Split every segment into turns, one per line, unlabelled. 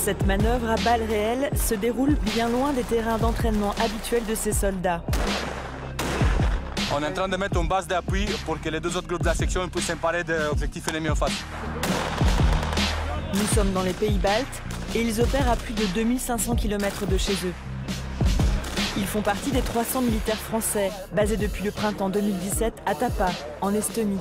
Cette manœuvre à balles réelles se déroule bien loin des terrains d'entraînement habituels de ces soldats.
On est en train de mettre une base d'appui pour que les deux autres groupes de la section puissent s'emparer d'objectifs ennemis en face.
Nous sommes dans les pays baltes et ils opèrent à plus de 2500 km de chez eux. Ils font partie des 300 militaires français, basés depuis le printemps 2017 à Tapa, en Estonie.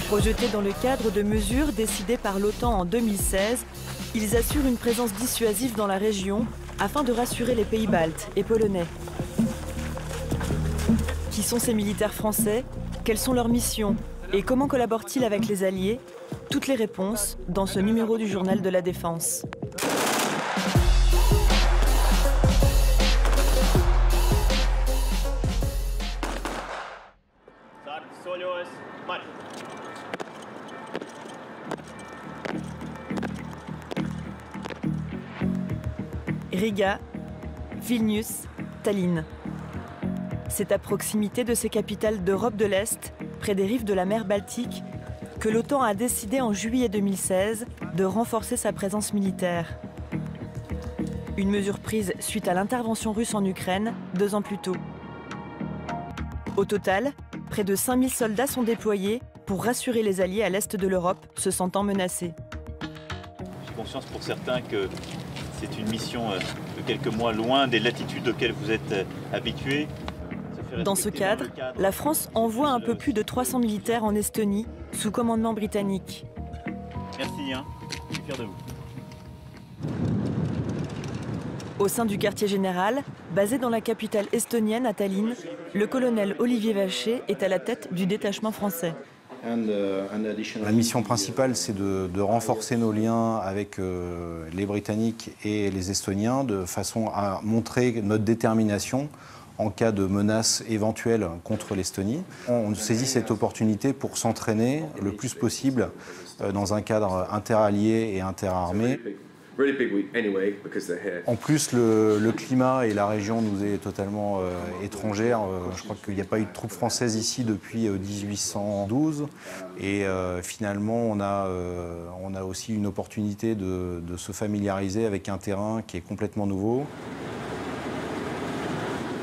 Projetés dans le cadre de mesures décidées par l'OTAN en 2016, ils assurent une présence dissuasive dans la région afin de rassurer les pays baltes et polonais. Qui sont ces militaires français? Quelles sont leurs missions? Et comment collaborent-ils avec les Alliés? Toutes les réponses dans ce numéro du Journal de la Défense. Riga, Vilnius, Tallinn. C'est à proximité de ces capitales d'Europe de l'Est, près des rives de la mer Baltique, que l'OTAN a décidé en juillet 2016 de renforcer sa présence militaire. Une mesure prise suite à l'intervention russe en Ukraine 2 ans plus tôt. Au total, près de 5000 soldats sont déployés pour rassurer les alliés à l'est de l'Europe se sentant menacés.
J'ai conscience pour certains que c'est une mission de quelques mois loin des latitudes auxquelles vous êtes habitués.
Dans ce cadre, la France envoie un peu plus de 300 militaires en Estonie, sous commandement britannique.
Merci, je suis fier de vous.
Au sein du quartier général, basé dans la capitale estonienne à Tallinn, le colonel Olivier Vacher est à la tête du détachement français.
La mission principale, c'est de renforcer nos liens avec les Britanniques et les Estoniens de façon à montrer notre détermination en cas de menace éventuelle contre l'Estonie. On saisit cette opportunité pour s'entraîner le plus possible dans un cadre interallié et interarmé. En plus, le climat et la région nous est totalement étrangère. Je crois qu'il n'y a pas eu de troupes françaises ici depuis 1812. Et finalement, on a aussi une opportunité de se familiariser avec un terrain qui est complètement nouveau.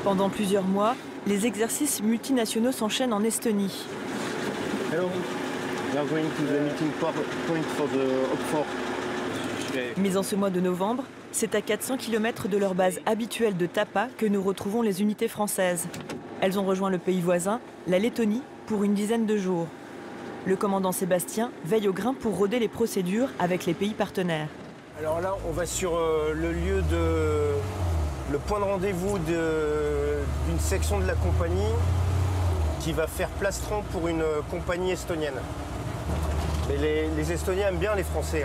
Pendant plusieurs mois, les exercices multinationaux s'enchaînent en Estonie. Mais en ce mois de novembre, c'est à 400 km de leur base habituelle de Tapa que nous retrouvons les unités françaises. Elles ont rejoint le pays voisin, la Lettonie, pour une dizaine de jours. Le commandant Sébastien veille au grain pour roder les procédures avec les pays partenaires.
Alors là, on va sur le point de rendez-vous d'une section de la compagnie qui va faire plastron pour une compagnie estonienne. Mais les Estoniens aiment bien les Français.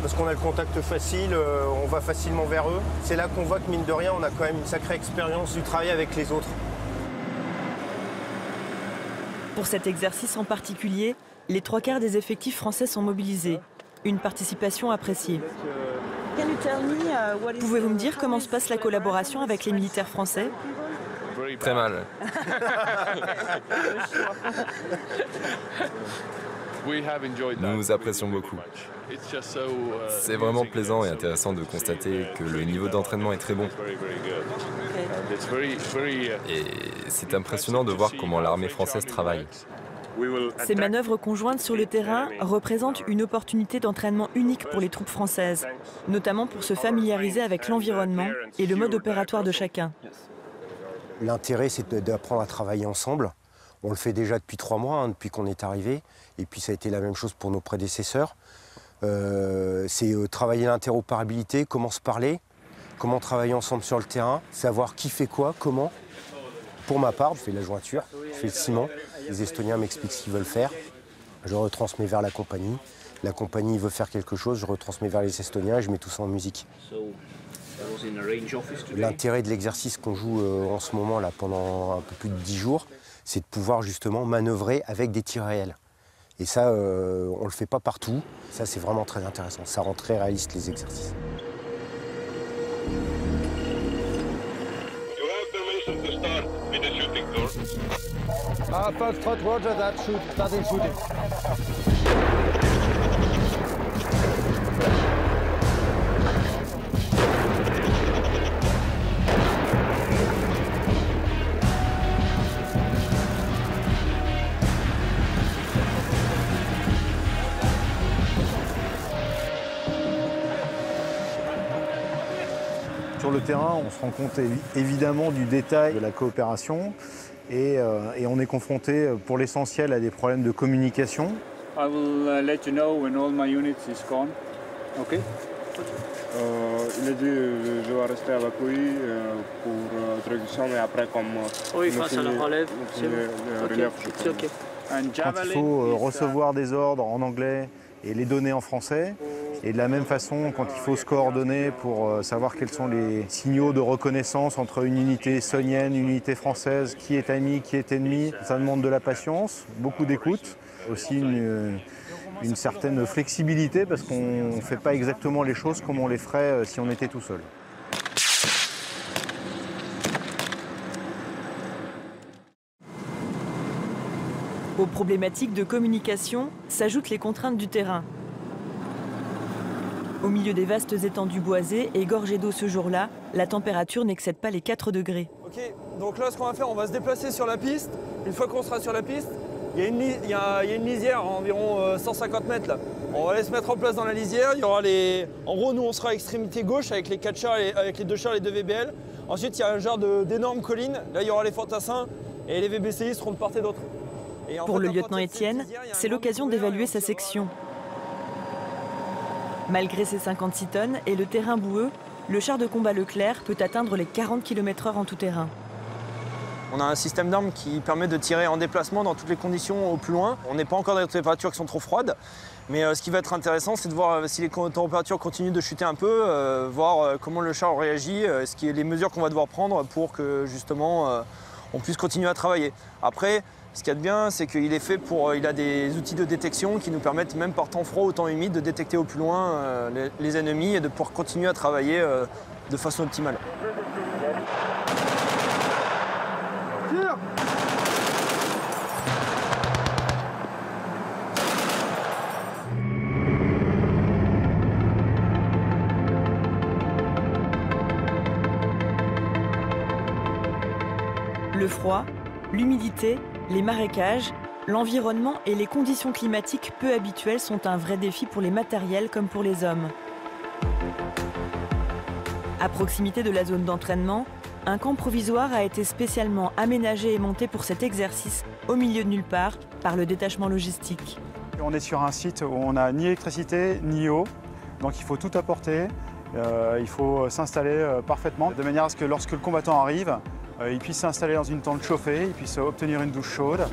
Parce qu'on a le contact facile, on va facilement vers eux. C'est là qu'on voit que, mine de rien, on a quand même une sacrée expérience du travail avec les autres.
Pour cet exercice en particulier, les 3/4 des effectifs français sont mobilisés. Une participation appréciée. Pouvez-vous me dire comment se passe la collaboration avec les militaires français?
Très mal. Nous apprécions beaucoup. C'est vraiment plaisant et intéressant de constater que le niveau d'entraînement est très bon. Et c'est impressionnant de voir comment l'armée française travaille.
Ces manœuvres conjointes sur le terrain représentent une opportunité d'entraînement unique pour les troupes françaises, notamment pour se familiariser avec l'environnement et le mode opératoire de chacun.
L'intérêt, c'est d'apprendre à travailler ensemble. On le fait déjà depuis 3 mois, depuis qu'on est arrivé. Et puis ça a été la même chose pour nos prédécesseurs. C'est travailler l'interopérabilité, comment se parler, comment travailler ensemble sur le terrain, savoir qui fait quoi, comment. Pour ma part, je fais la jointure, je fais le ciment. Les Estoniens m'expliquent ce qu'ils veulent faire. Je retransmets vers la compagnie. La compagnie veut faire quelque chose, je retransmets vers les Estoniens et je mets tout ça en musique. L'intérêt de l'exercice qu'on joue en ce moment, là, pendant un peu plus de 10 jours, c'est de pouvoir justement manœuvrer avec des tirs réels. Et ça, on ne le fait pas partout. Ça, c'est vraiment très intéressant. Ça rend très réaliste les exercices.
Foxtrot, roger that, shoot, starting shooting.
le terrain, on se rend compte évidemment du détail de la coopération et on est confronté pour l'essentiel à des problèmes de communication.
I will let you know when all my units is gone. Okay. Il a dit que je dois rester avec lui pour traduction, mais après comme
oui, face à la relève, c'est ok.
Quand il faut recevoir des ordres en anglais et les donner en français, et de la même façon quand il faut se coordonner pour savoir quels sont les signaux de reconnaissance entre une unité estonienne, une unité française, qui est ami, qui est ennemi, ça demande de la patience, beaucoup d'écoute, aussi une certaine flexibilité parce qu'on ne fait pas exactement les choses comme on les ferait si on était tout seul.
Aux problématiques de communication s'ajoutent les contraintes du terrain. Au milieu des vastes étendues boisées et gorgées d'eau ce jour-là, la température n'excède pas les 4 degrés.
Ok, donc là ce qu'on va faire, on va se déplacer sur la piste. Une fois qu'on sera sur la piste, il y a une lisière à environ 150 mètres là. On va aller se mettre en place dans la lisière. Il y aura les... En gros, nous on sera à extrémité gauche avec les 4 chars, avec les 2 chars et les 2 VBL. Ensuite, il y a un genre d'énormes collines. Là, il y aura les fantassins et les VBCI seront de part et d'autre.
Pour le lieutenant Étienne, c'est l'occasion d'évaluer sa section. Malgré ses 56 tonnes et le terrain boueux, le char de combat Leclerc peut atteindre les 40 km/h en tout terrain.
On a un système d'armes qui permet de tirer en déplacement dans toutes les conditions au plus loin. On n'est pas encore dans des températures qui sont trop froides, mais ce qui va être intéressant, c'est de voir si les températures continuent de chuter un peu, voir comment le char réagit, les mesures qu'on va devoir prendre pour que justement on puisse continuer à travailler. Après, ce qu'il y a de bien, c'est qu'il est fait il a des outils de détection qui nous permettent, même par temps froid ou temps humide, de détecter au plus loin les ennemis et de pouvoir continuer à travailler de façon optimale.
Le froid, l'humidité, les marécages, l'environnement et les conditions climatiques peu habituelles sont un vrai défi pour les matériels comme pour les hommes. À proximité de la zone d'entraînement, un camp provisoire a été spécialement aménagé et monté pour cet exercice au milieu de nulle part par le détachement logistique.
On est sur un site où on n'a ni électricité ni eau, donc il faut tout apporter, il faut s'installer parfaitement de manière à ce que lorsque le combattant arrive, il puisse s'installer dans une tente chauffée, il puisse obtenir une douche chaude,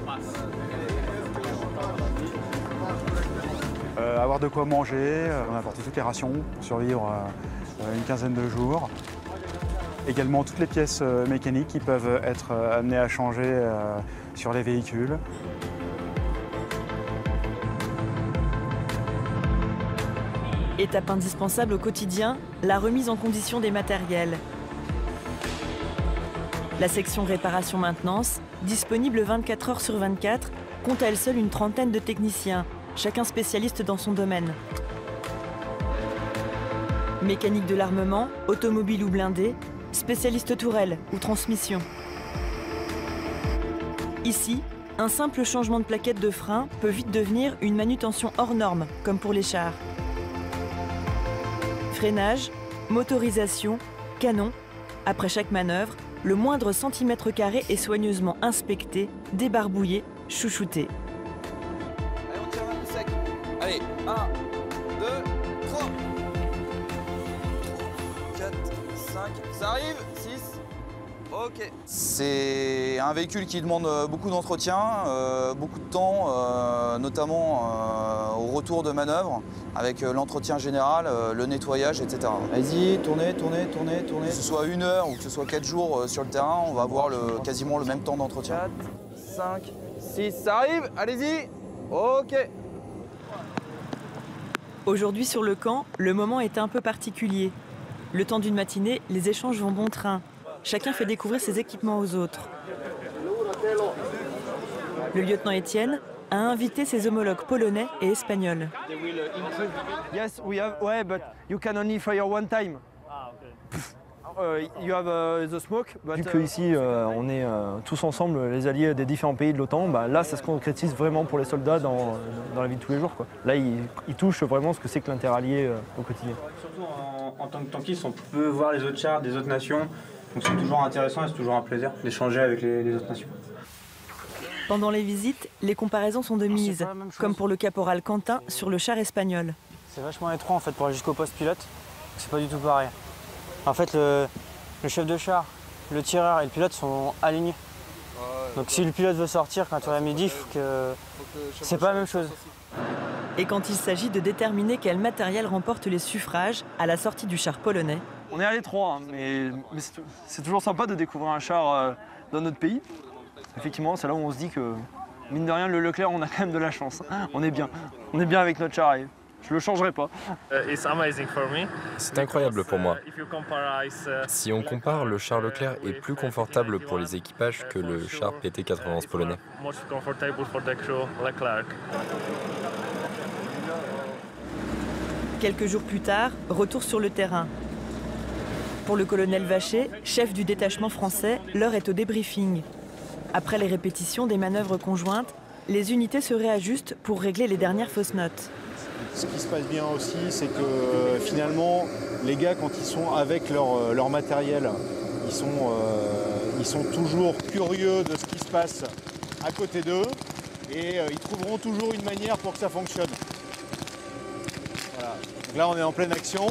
avoir de quoi manger, on a apporté toutes les rations pour survivre une quinzaine de jours. Également toutes les pièces mécaniques qui peuvent être amenées à changer sur les véhicules.
Étape indispensable au quotidien, la remise en condition des matériels. La section réparation-maintenance, disponible 24 heures sur 24, compte à elle seule une trentaine de techniciens, chacun spécialiste dans son domaine. Mécanique de l'armement, automobile ou blindé, spécialiste tourelle ou transmission. Ici, un simple changement de plaquette de frein peut vite devenir une manutention hors norme, comme pour les chars. Freinage, motorisation, canon, après chaque manœuvre, le moindre centimètre carré est soigneusement inspecté, débarbouillé, chouchouté.
Allez, on tire un coup sec. Allez, 1, 2, 3, 4, 5, ça arrive, 6, ok.
C'est un véhicule qui demande beaucoup d'entretien, beaucoup de temps, notamment au retour de manœuvre, avec l'entretien général, le nettoyage, etc. Allez-y, tournez, tournez, tournez, tournez. Que ce soit 1 heure ou que ce soit 4 jours sur le terrain, on va avoir quasiment le même temps d'entretien.
4, 5, 6, ça arrive, allez-y, ok.
Aujourd'hui sur le camp, le moment est un peu particulier. Le temps d'une matinée, les échanges vont bon train. Chacun fait découvrir ses équipements aux autres. Le lieutenant Étienne a invité ses homologues polonais et espagnols.
Yes, we have, ouais, but you can only fire one time. you have the smoke. Vu qu'ici, on est tous ensemble, les alliés des différents pays de l'OTAN, là, ça se concrétise vraiment pour les soldats dans la vie de tous les jours, quoi. Là, ils touchent vraiment ce que c'est que l'interallié au quotidien.
Surtout en tant que tankiste, on peut voir les autres chars des autres nations. Donc c'est toujours intéressant et c'est toujours un plaisir d'échanger avec les autres nations.
Pendant les visites, les comparaisons sont de mise, comme pour le caporal Quentin sur le char espagnol.
C'est vachement étroit en fait pour aller jusqu'au poste pilote. C'est pas du tout pareil. En fait, le chef de char, le tireur et le pilote sont alignés. Donc si le pilote veut sortir quand on est à midi, il faut que c'est pas la même chose.
Et quand il s'agit de déterminer quel matériel remporte les suffrages à la sortie du char polonais.
On est allé 3, mais c'est toujours sympa de découvrir un char dans notre pays. Effectivement, c'est là où on se dit que, mine de rien, le Leclerc, on a quand même de la chance. On est bien avec notre char et je le changerai pas.
C'est incroyable pour moi. Si on compare, le char Leclerc est plus confortable pour les équipages que le char PT-91 polonais.
Quelques jours plus tard, retour sur le terrain. Pour le colonel Vacher, chef du détachement français, l'heure est au débriefing. Après les répétitions des manœuvres conjointes, les unités se réajustent pour régler les dernières fausses notes.
Ce qui se passe bien aussi, c'est que finalement, les gars, quand ils sont avec leur matériel, ils sont toujours curieux de ce qui se passe à côté d'eux et ils trouveront toujours une manière pour que ça fonctionne. Voilà. Donc là, on est en pleine action.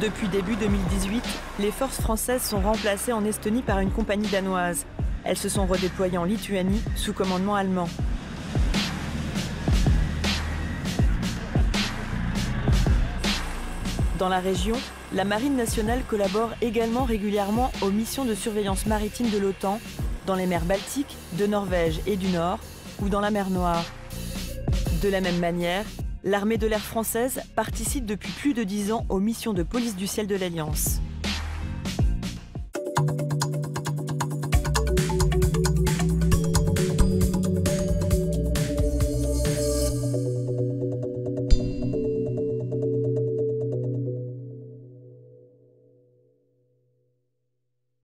Depuis début 2018, les forces françaises sont remplacées en Estonie par une compagnie danoise. Elles se sont redéployées en Lituanie sous commandement allemand. Dans la région, la Marine nationale collabore également régulièrement aux missions de surveillance maritime de l'OTAN dans les mers Baltiques, de Norvège et du Nord, ou dans la mer Noire. De la même manière, l'armée de l'air française participe depuis plus de 10 ans aux missions de police du ciel de l'Alliance.